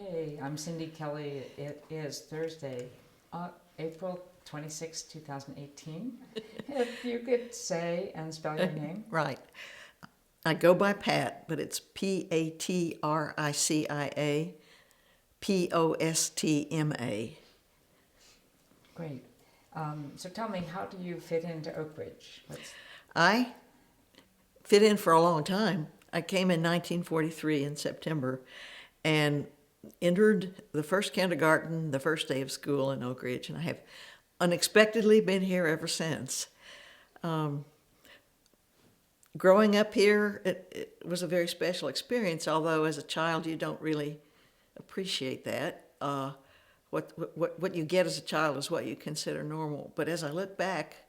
Okay, I'm Cindy Kelly. It is Thursday, April 26, 2018. If you could say and spell your name. Right. I go by Pat, but it's Patricia, Postma. Great. So tell me, how do you fit into Oak Ridge? I fit in for a long time. I came in 1943 in September and entered the first kindergarten the first day of school in Oak Ridge, and I have unexpectedly been here ever since. Growing up here, it was a very special experience, although as a child you don't really appreciate that. What you get as a child is what you consider normal. But as I look back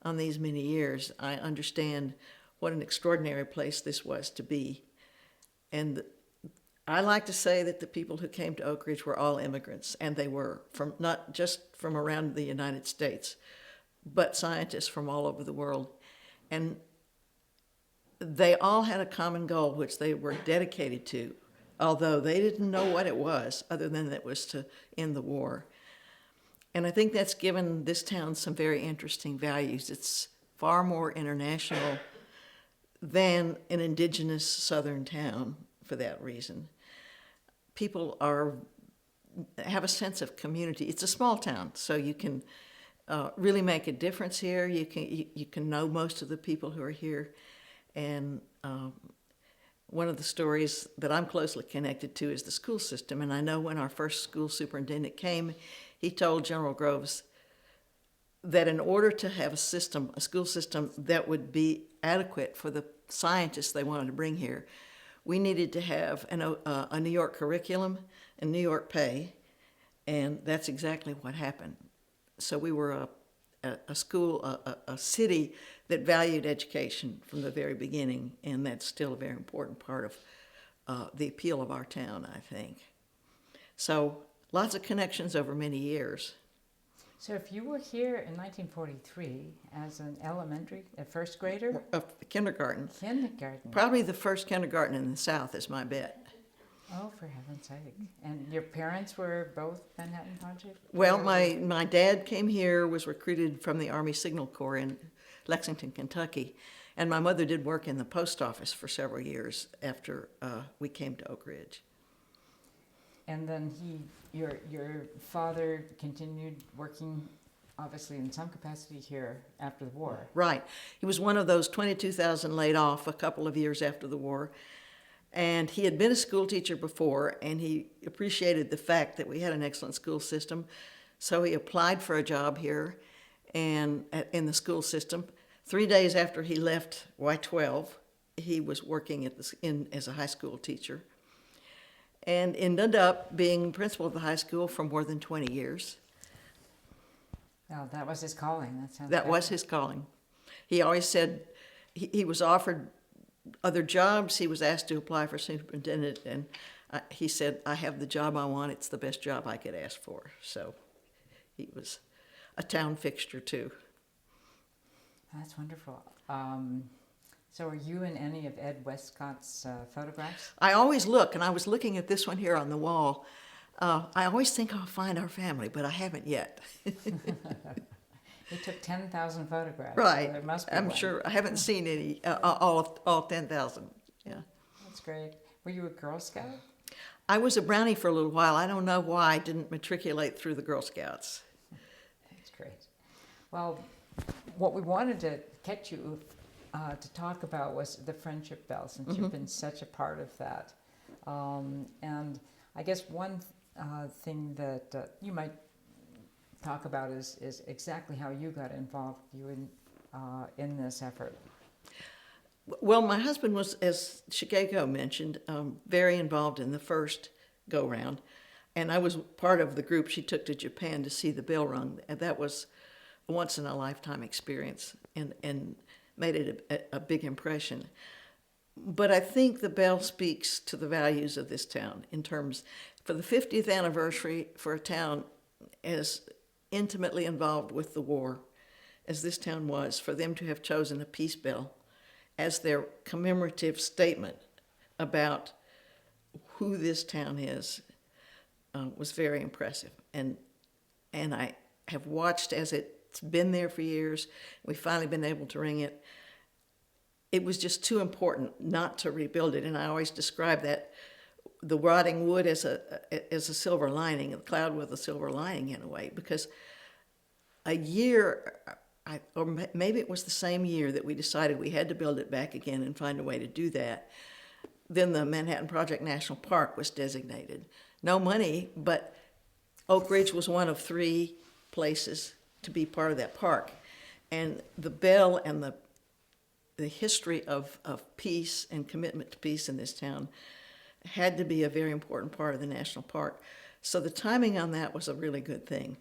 on these many years, I understand what an extraordinary place this was to be. And I like to say that the people who came to Oak Ridge were all immigrants, and they were, from not just from around the United States, but scientists from all over the world. And they all had a common goal, which they were dedicated to, although they didn't know what it was, other than it was to end the war. And I think that's given this town some very interesting values. It's far more international than an indigenous southern town for that reason. People have a sense of community. It's a small town, so you can really make a difference here. You can know most of the people who are here. And one of the stories that I'm closely connected to is the school system. And I know when our first school superintendent came, he told General Groves that in order to have a school system that would be adequate for the scientists they wanted to bring here, we needed to have a New York curriculum and New York pay, and that's exactly what happened. So we were a school, a city that valued education from the very beginning, and that's still a very important part of the appeal of our town, I think. So lots of connections over many years. So if you were here in 1943 as an a first grader? Kindergarten. Kindergarten. Probably the first kindergarten in the South is my bet. Oh, for heaven's sake. And your parents were both Manhattan Project? Well, my dad came here, was recruited from the Army Signal Corps in Lexington, Kentucky, and my mother did work in the post office for several years after we came to Oak Ridge. And then your father continued working, obviously in some capacity here after the war. Right. He was one of those 22,000 laid off a couple of years after the war. And he had been a school teacher before, and he appreciated the fact that we had an excellent school system. So he applied for a job here and in the school system. 3 days after he left Y-12, he was working as a high school teacher, and ended up being principal of the high school for more than 20 years. Well, that was his calling. That was his calling. He always said he was offered other jobs. He was asked to apply for superintendent, and he said, I have the job I want. It's the best job I could ask for. So he was a town fixture, too. That's wonderful. So are you in any of Ed Westcott's photographs? I always look, and I was looking at this one here on the wall. I always think I'll find our family, but I haven't yet. He took 10,000 photographs. Right. So there must be I'm one. sure. I haven't seen any, all 10,000. Yeah. That's great. Were you a Girl Scout? I was a Brownie for a little while. I don't know why I didn't matriculate through the Girl Scouts. That's great. Well, what we wanted to catch you to talk about was the Friendship Bell, since you've been such a part of that. And I guess one thing that you might talk about is exactly how you got involved, in this effort. Well, my husband was, as Shigeko mentioned, very involved in the first go-round, and I was part of the group she took to Japan to see the bell rung, and that was a once-in-a-lifetime experience and made it a big impression. But I think the bell speaks to the values of this town in terms, for the 50th anniversary for a town as intimately involved with the war as this town was, for them to have chosen a peace bell as their commemorative statement about who this town is, was very impressive. And I have watched as it's been there for years. We've finally been able to ring it. It was just too important not to rebuild it. And I always describe that, the rotting wood as a silver lining, a cloud with a silver lining in a way, because a year, or maybe it was the same year that we decided we had to build it back again and find a way to do that. Then the Manhattan Project National Park was designated. No money, but Oak Ridge was one of 3 places to be part of that park. And the bell and the history of peace and commitment to peace in this town had to be a very important part of the national park. So the timing on that was a really good thing.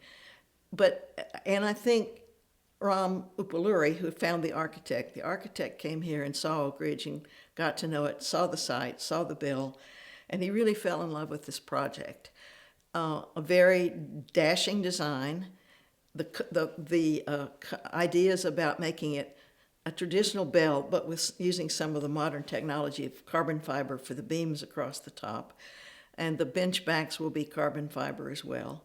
And I think Ram Upaluri, who found the architect came here and saw Oak Ridge and got to know it, saw the site, saw the bill, and he really fell in love with this project. A very dashing design, the ideas about making it a traditional bell, but with using some of the modern technology of carbon fiber for the beams across the top, and the bench backs will be carbon fiber as well.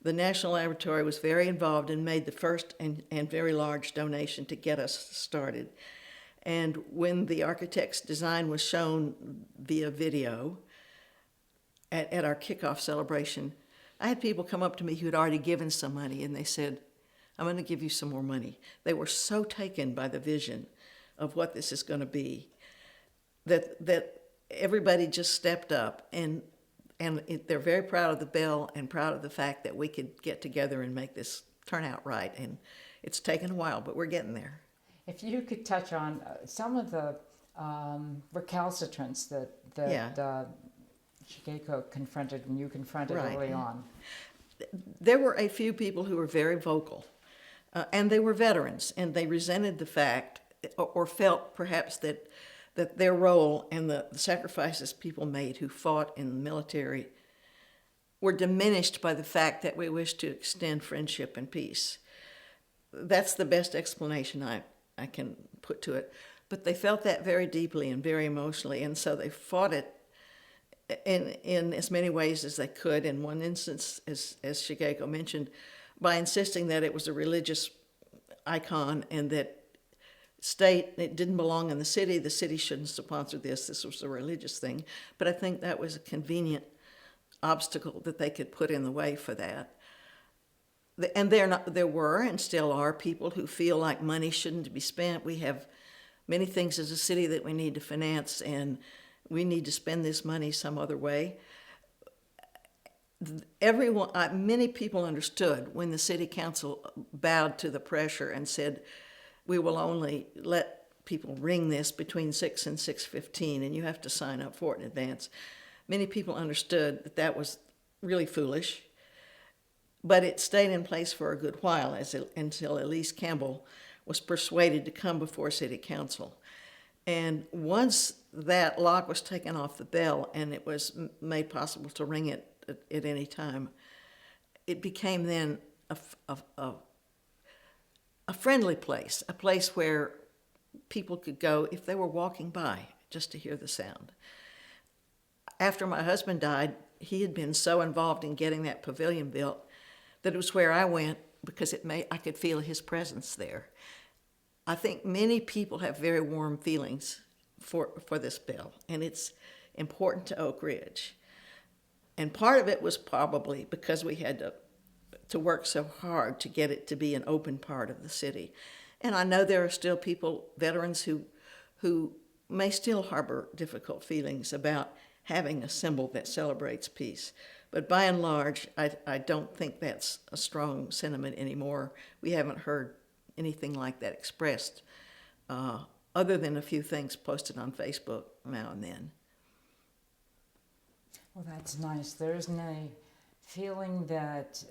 The National Laboratory was very involved and made the first and very large donation to get us started. And when the architect's design was shown via video at our kickoff celebration, I had people come up to me who had already given some money, and they said, "I'm going to give you some more money." They were so taken by the vision of what this is going to be that everybody just stepped up, and they're very proud of the bell and proud of the fact that we could get together and make this turn out right. And it's taken a while, but we're getting there. If you could touch on some of the recalcitrants that Shigeko confronted and you confronted early on. There were a few people who were very vocal, and they were veterans, and they resented the fact, or felt perhaps that their role and the sacrifices people made who fought in the military were diminished by the fact that we wished to extend friendship and peace. That's the best explanation I can put to it. But they felt that very deeply and very emotionally, and so they fought it in as many ways as they could. In one instance, as Shigeko mentioned, by insisting that it was a religious icon and that it didn't belong in the city shouldn't sponsor this was a religious thing. But I think that was a convenient obstacle that they could put in the way for that. And there were and still are people who feel like money shouldn't be spent. We have many things as a city that we need to finance, and we need to spend this money some other way. Many people understood when the city council bowed to the pressure and said, "We will only let people ring this between 6 and 6:15, and you have to sign up for it in advance." Many people understood that was really foolish, but it stayed in place for a good while until Elise Campbell was persuaded to come before city council. And once that lock was taken off the bell and it was made possible to ring it at any time, it became then a friendly place, a place where people could go if they were walking by just to hear the sound. After my husband died, he had been so involved in getting that pavilion built that it was where I went because I could feel his presence there. I think many people have very warm feelings for this bell, and it's important to Oak Ridge. And part of it was probably because we had to work so hard to get it to be an open part of the city. And I know there are still people, veterans, who may still harbor difficult feelings about having a symbol that celebrates peace. But by and large, I don't think that's a strong sentiment anymore. We haven't heard anything like that expressed, other than a few things posted on Facebook now and then. Well, that's nice. There isn't any feeling that,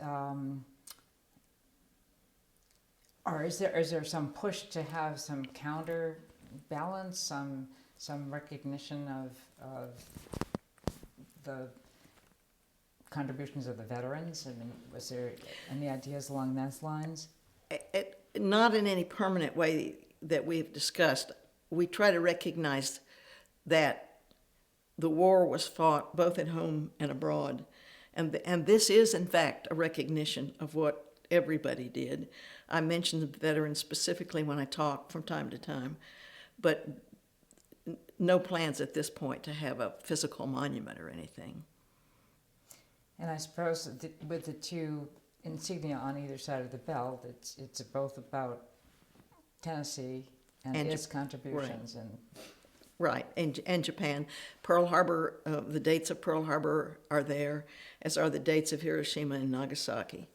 or is there some push to have some counterbalance, some recognition of the contributions of the veterans? I mean, was there any ideas along those lines? Not in any permanent way that we've discussed. We try to recognize that the war was fought both at home and abroad, And this is, in fact, a recognition of what everybody did. I mention the veterans specifically when I talk from time to time, but no plans at this point to have a physical monument or anything. And I suppose with the two insignia on either side of the belt, it's both about Tennessee and its contributions. Right. And Right, and Japan. Pearl Harbor, the dates of Pearl Harbor are there, as are the dates of Hiroshima and Nagasaki.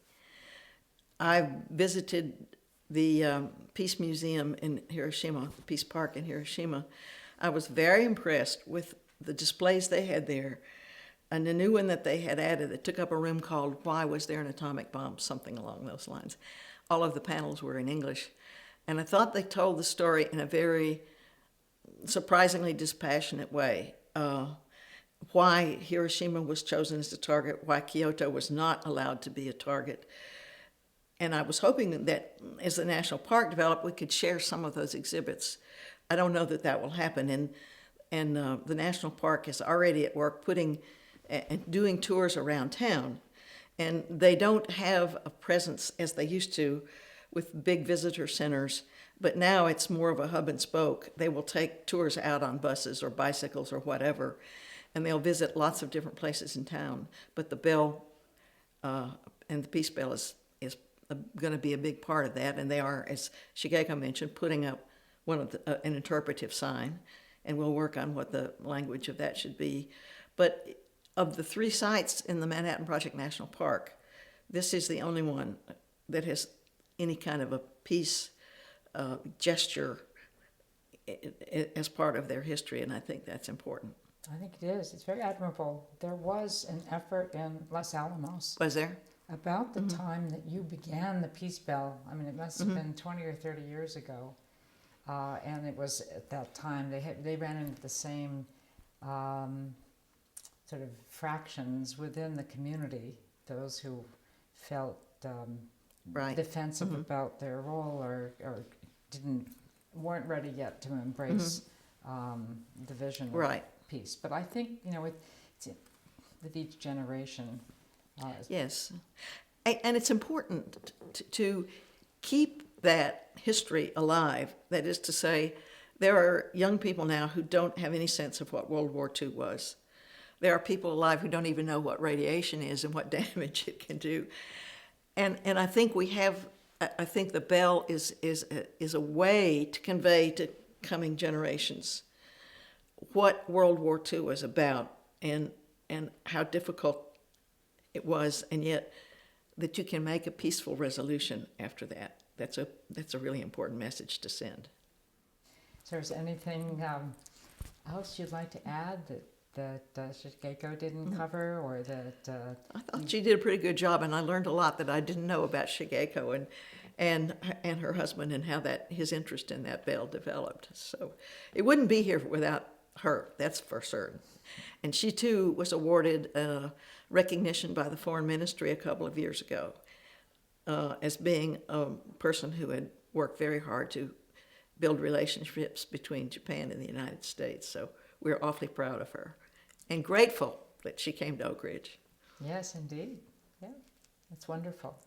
I visited the Peace Museum in Hiroshima, the Peace Park in Hiroshima. I was very impressed with the displays they had there. And the new one that they had added that took up a room called "Why Was There an Atomic Bomb?" Something along those lines. All of the panels were in English. And I thought they told the story in a very surprisingly dispassionate way. Why Hiroshima was chosen as the target, why Kyoto was not allowed to be a target. And I was hoping that as the national park developed, we could share some of those exhibits. I don't know that that will happen. And the national park is already at work putting and doing tours around town. And they don't have a presence as they used to with big visitor centers, but now it's more of a hub and spoke. They will take tours out on buses or bicycles or whatever, and they'll visit lots of different places in town. But the bell and the Peace Bell is going to be a big part of that, and they are, as Shigeko mentioned, putting up one of an interpretive sign, and we'll work on what the language of that should be. But of the 3 sites in the Manhattan Project National Park, this is the only one that has any kind of a peace gesture as part of their history, and I think that's important. I think it is. It's very admirable. There was an effort in Los Alamos. Was there? About the time that you began the Peace Bell. I mean, it must have been 20 or 30 years ago. And it was at that time, they ran into the same sort of fractions within the community, those who felt Right. defensive about their role or weren't ready yet to embrace the vision of Right. peace. But I think, with each generation. Yes. And it's important to keep that history alive. That is to say, there are young people now who don't have any sense of what World War II was. There are people alive who don't even know what radiation is and what damage it can do. And I think I think the bell is a way to convey to coming generations what World War II was about and how difficult it was, and yet that you can make a peaceful resolution after that. That's a really important message to send. So is there anything else you'd like to add that Shigeko didn't cover, or that... I thought she did a pretty good job, and I learned a lot that I didn't know about Shigeko and her husband and how his interest in that bell developed. So it wouldn't be here without her, that's for certain. And she too was awarded recognition by the Foreign Ministry a couple of years ago as being a person who had worked very hard to build relationships between Japan and the United States. So we're awfully proud of her and grateful that she came to Oak Ridge. Yes, indeed. Yeah, that's wonderful.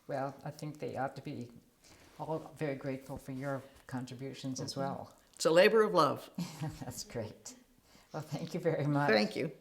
Well, I think they ought to be all very grateful for your contributions as well. It's a labor of love. That's great. Well, thank you very much. Thank you.